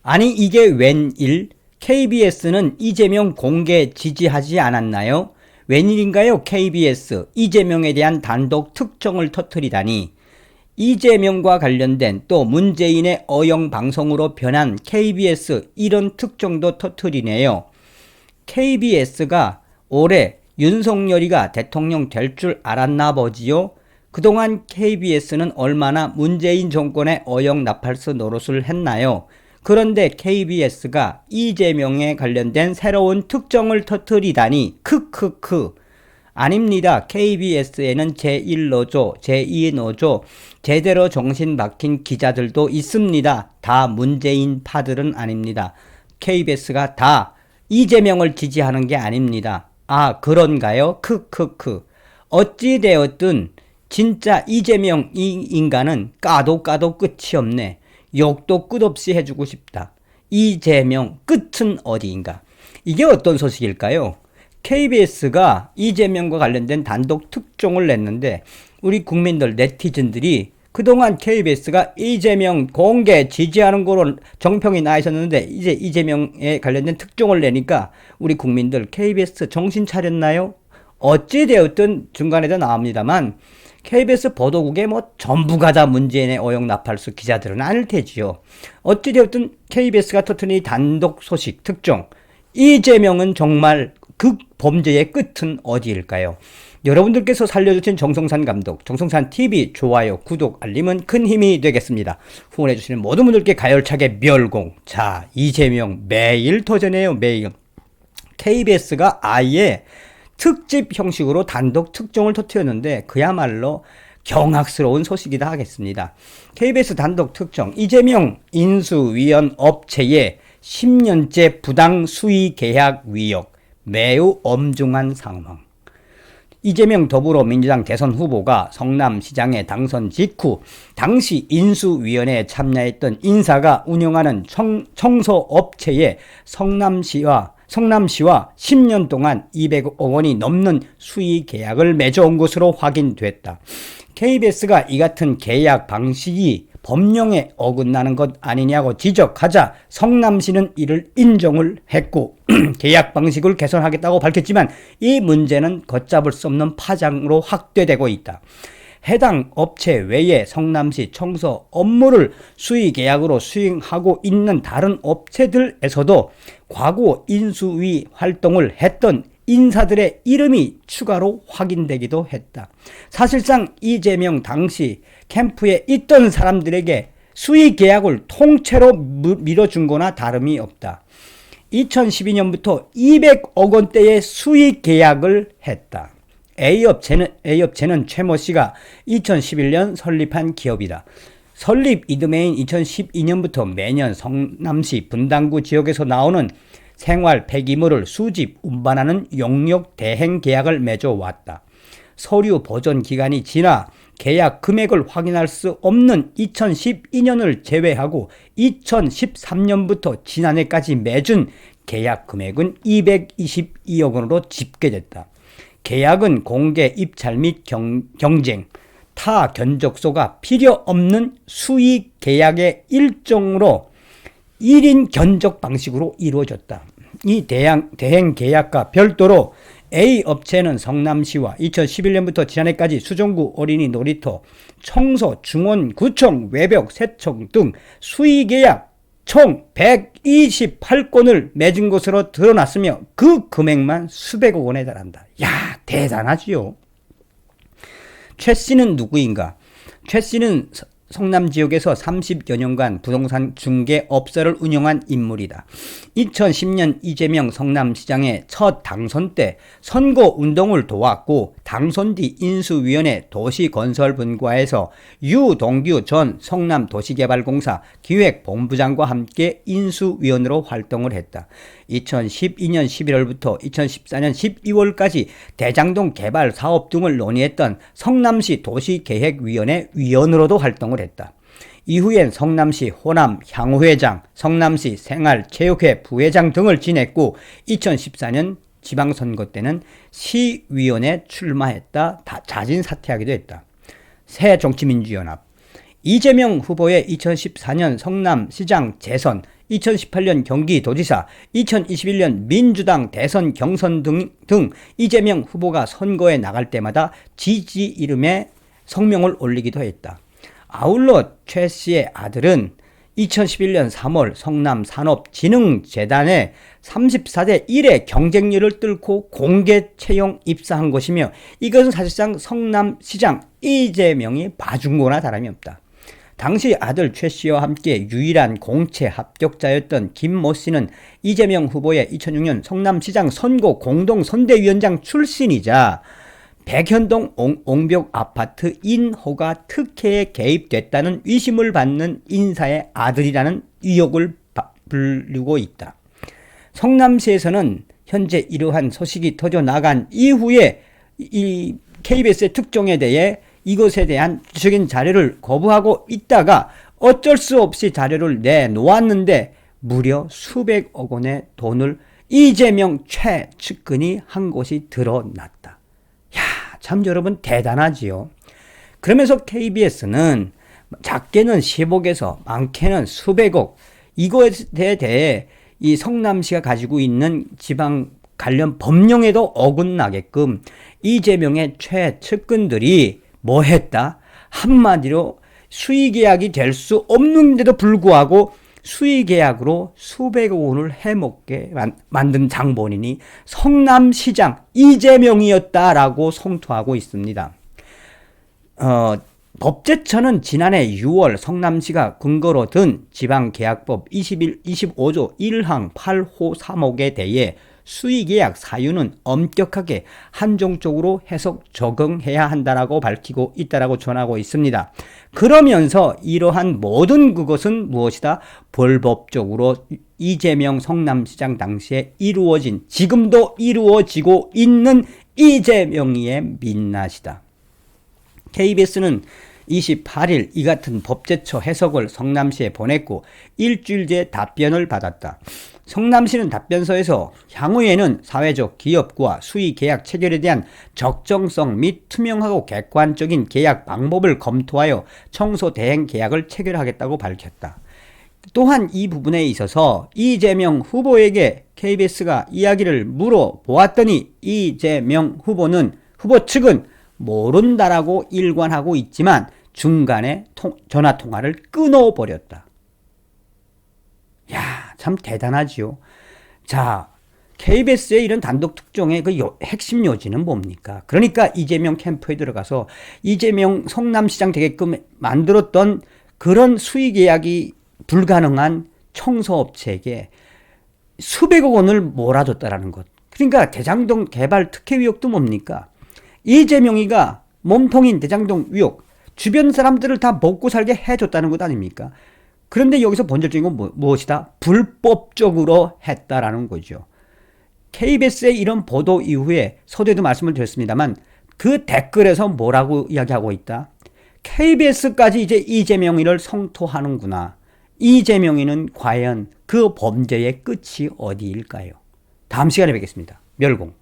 아니 이게 웬일? KBS는 이재명 공개 지지하지 않았나요? 웬일인가요? KBS 이재명에 대한 단독 특정을 터뜨리다니. 이재명과 관련된 또 문재인의 어영 방송으로 변한 KBS 이런 특정도 터뜨리네요. KBS가 올해 윤석열이가 대통령 될 줄 알았나 보지요? 그동안 KBS는 얼마나 문재인 정권의 어영 나팔스 노릇을 했나요? 그런데 KBS가 이재명에 관련된 새로운 특정을 터뜨리다니 크크크. 아닙니다. KBS에는 제1노조, 제2노조, 제대로 정신 박힌 기자들도 있습니다. 다 문재인 파들은 아닙니다. KBS가 다 이재명을 지지하는 게 아닙니다. 아, 그런가요? 크크크. 어찌되었든 진짜 이재명 이 인간은 까도 끝이 없네. 욕도 끝없이 해주고 싶다. 이재명 끝은 어디인가? 이게 어떤 소식일까요? KBS가 이재명과 관련된 단독 특종을 냈는데 우리 국민들 네티즌들이 그동안 KBS가 이재명 공개 지지하는 거로 정평이 나 있었는데 이제 이재명에 관련된 특종을 내니까 우리 국민들 KBS 정신 차렸나요? 어찌되었든 중간에도 나옵니다만 KBS 보도국에 뭐 전부가 다 문재인의 어영 나팔수 기자들은 아닐 테지요. 어찌되었든 KBS가 터뜨린 단독 소식 특종. 이재명은 정말 그 범죄의 끝은 어디일까요? 여러분들께서 살려주신 정성산 감독, 정성산 TV 좋아요, 구독, 알림은 큰 힘이 되겠습니다. 후원해주시는 모든 분들께 가열차게 멸공. 자, 이재명 매일 터져내요, 매일. KBS가 아예 특집 형식으로 단독 특종을 터뜨렸는데 그야말로 경악스러운 소식이다 하겠습니다. KBS 단독 특종 이재명 인수위원 업체의 10년째 부당 수의 계약 위력 매우 엄중한 상황. 이재명 더불어민주당 대선 후보가 성남시장에 당선 직후 당시 인수위원회에 참여했던 인사가 운영하는 청소업체에 성남시와 10년 동안 200억 원이 넘는 수의 계약을 맺어온 것으로 확인됐다. KBS가 이 같은 계약 방식이 법령에 어긋나는 것 아니냐고 지적하자 성남시는 이를 인정을 했고 계약 방식을 개선하겠다고 밝혔지만 이 문제는 걷잡을 수 없는 파장으로 확대되고 있다. 해당 업체 외에 성남시 청소 업무를 수의 계약으로 수행하고 있는 다른 업체들에서도 과거 인수위 활동을 했던 인사들의 이름이 추가로 확인되기도 했다. 사실상 이재명 당시 캠프에 있던 사람들에게 수의 계약을 통째로 밀어준 거나 다름이 없다. 2012년부터 200억 원대의 수의 계약을 했다. A업체는 최모 씨가 2011년 설립한 기업이다. 설립 이듬해인 2012년부터 매년 성남시 분당구 지역에서 나오는 생활 폐기물을 수집, 운반하는 용역 대행 계약을 맺어왔다. 서류 보존 기간이 지나 계약 금액을 확인할 수 없는 2012년을 제외하고 2013년부터 지난해까지 맺은 계약 금액은 222억 원으로 집계됐다. 계약은 공개 입찰 및 경쟁, 타 견적서가 필요 없는 수의 계약의 일종으로 1인 견적 방식으로 이루어졌다. 이 대행 계약과 별도로 A업체는 성남시와 2011년부터 지난해까지 수정구 어린이 놀이터, 청소, 중원, 구청, 외벽, 세청 등 수의 계약 총 128건을 맺은 것으로 드러났으며 그 금액만 수백억 원에 달한다. 야, 대단하지요. 최 씨는 누구인가? 최 씨는 성남 지역에서 30여 년간 부동산 중개업소를 운영한 인물이다. 2010년 이재명 성남시장의 첫 당선 때 선거운동을 도왔고 당선 뒤 인수위원회 도시건설분과에서 유동규 전 성남도시개발공사 기획본부장과 함께 인수위원으로 활동을 했다. 2012년 11월부터 2014년 12월까지 대장동 개발 사업 등을 논의했던 성남시 도시계획위원회 위원으로도 활동을 했다. 이후엔 성남시 호남 향후회장, 성남시 생활체육회 부회장 등을 지냈고 2014년 지방선거 때는 시위원에 출마했다 자진 사퇴하기도 했다. 새정치민주연합 이재명 후보의 2014년 성남시장 재선, 2018년 경기도지사, 2021년 민주당 대선 경선 등 이재명 후보가 선거에 나갈 때마다 지지 이름에 성명을 올리기도 했다. 아울러 최 씨의 아들은 2011년 3월 성남산업진흥재단에 34대 1의 경쟁률을 뚫고 공개 채용 입사한 것이며, 이것은 사실상 성남시장 이재명이 봐준 거나 다름이 없다. 당시 아들 최 씨와 함께 유일한 공채 합격자였던 김모 씨는 이재명 후보의 2006년 성남시장 선거 공동선대위원장 출신이자 백현동 옹벽 아파트 인허가 특혜에 개입됐다는 의심을 받는 인사의 아들이라는 의혹을 불리고 있다. 성남시에서는 현재 이러한 소식이 터져 나간 이후에 이 KBS의 특종에 대해 이것에 대한 구체적인 자료를 거부하고 있다가 어쩔 수 없이 자료를 내놓았는데 무려 수백억 원의 돈을 이재명 최측근이 한 것이 드러났다. 야, 참 여러분 대단하지요. 그러면서 KBS는 작게는 10억에서 많게는 수백억, 이것에 대해 이 성남시가 가지고 있는 지방 관련 법령에도 어긋나게끔 이재명의 최측근들이 뭐 했다? 한마디로 수의계약이 될 수 없는데도 불구하고 수의계약으로 수백억 원을 해먹게 만든 장본인이 성남시장 이재명이었다라고 송토하고 있습니다. 법제처는 지난해 6월 성남시가 근거로 든 지방계약법 25조 1항 8호 3호에 대해 수의계약 사유는 엄격하게 한정적으로 해석 적용해야 한다라고 밝히고 있다라고 전하고 있습니다. 그러면서 이러한 모든 그것은 무엇이다? 불법적으로 이재명 성남시장 당시에 이루어진, 지금도 이루어지고 있는 이재명이의 민낯이다. KBS는 28일 이 같은 법제처 해석을 성남시에 보냈고 일주일 뒤에 답변을 받았다. 성남시는 답변서에서 향후에는 사회적 기업과 수의 계약 체결에 대한 적정성 및 투명하고 객관적인 계약 방법을 검토하여 청소 대행 계약을 체결하겠다고 밝혔다. 또한 이 부분에 있어서 이재명 후보에게 KBS가 이야기를 물어보았더니 이재명 후보 측은 모른다라고 일관하고 있지만 중간에 전화통화를 끊어버렸다. 야, 참 대단하지요. 자, KBS의 이런 단독 특종의 그 핵심 요지는 뭡니까? 그러니까 이재명 캠프에 들어가서 이재명 성남시장 되게끔 만들었던 그런 수의계약이 불가능한 청소업체에게 수백억 원을 몰아줬다라는 것. 그러니까 대장동 개발 특혜 의혹도 뭡니까? 이재명이가 몸통인 대장동 의혹, 주변 사람들을 다 먹고 살게 해줬다는 것 아닙니까? 그런데 여기서 본질적인 건 무엇이다? 불법적으로 했다라는 거죠. KBS의 이런 보도 이후에 서두에도 말씀을 드렸습니다만 그 댓글에서 뭐라고 이야기하고 있다? KBS까지 이제 이재명이를 성토하는구나. 이재명이는 과연 그 범죄의 끝이 어디일까요? 다음 시간에 뵙겠습니다. 멸공.